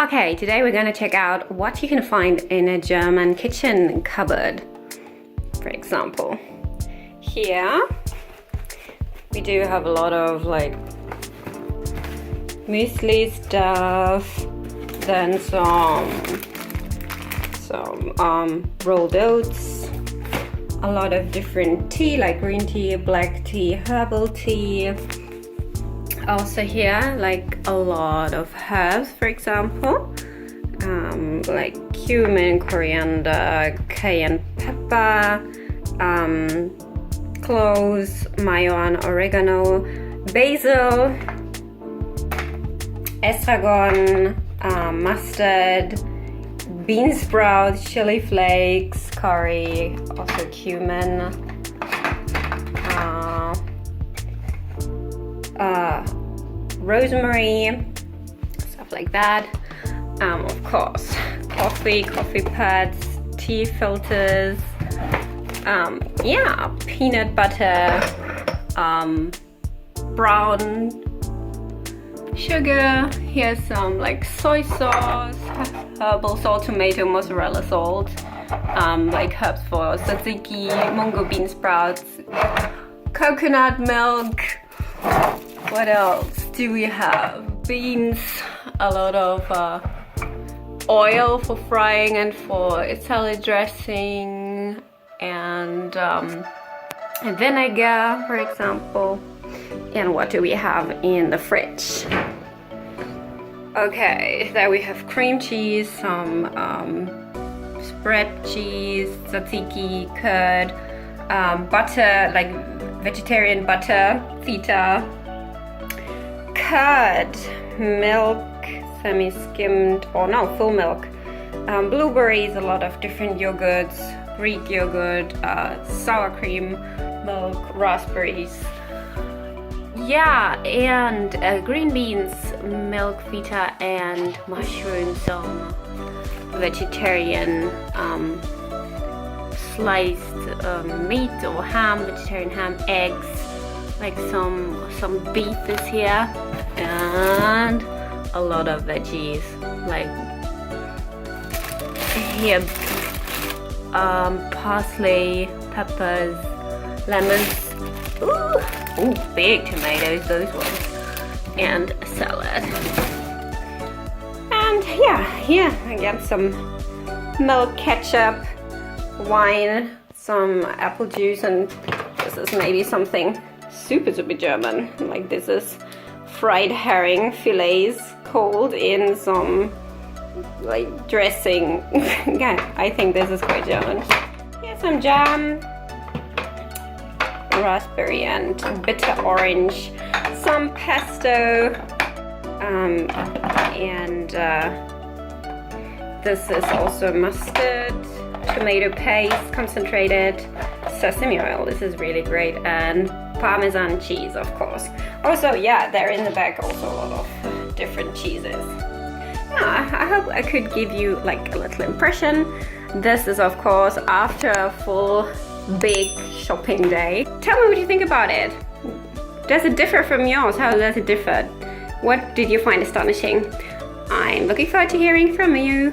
Okay, today we're gonna check out what you can find in a German kitchen cupboard. For example, here we do have a lot of like muesli stuff, then some rolled oats, a lot of different tea like green tea, black tea, herbal tea. Also here, like a lot of herbs, for example, like cumin, coriander, cayenne pepper, cloves, mayo and oregano, basil, estragon, mustard, bean sprouts, chili flakes, curry, also cumin, rosemary, stuff like that. Of course, coffee pads, tea filters, yeah, peanut butter, brown sugar. Here's some like soy sauce, herbal salt, tomato, mozzarella salt, like herbs for tzatziki, mungo bean sprouts, coconut milk. What else do we have? Beans, a lot of oil for frying and for salad dressing, and vinegar, for example. And what do we have in the fridge? Okay, there we have cream cheese, some spread cheese, tzatziki, curd, butter, like vegetarian butter, feta, curd, milk, semi-skimmed, or no, full milk, blueberries, a lot of different yogurts, Greek yogurt, sour cream, milk, raspberries. Yeah, and green beans, milk, feta, and mushrooms, some vegetarian sliced meat or ham, vegetarian ham, eggs, like some beef is here, and a lot of veggies, like here, parsley, peppers, lemons, ooh, big tomatoes, those ones, and a salad. And yeah, here again some milk, ketchup, wine, some apple juice, and this is maybe something super German, like this is fried herring fillets cold in some like dressing. Yeah, I think this is quite German. Here's some jam, raspberry and bitter orange, some pesto, and this is also mustard, tomato paste, concentrated, sesame oil, this is really great, and Parmesan cheese, of course. Also, yeah, there in the back also a lot of different cheeses. Yeah, I hope I could give you like a little impression. This is, of course, after a full big shopping day. Tell me what you think about it. Does it differ from yours? How does it differ? What did you find astonishing? I'm looking forward to hearing from you.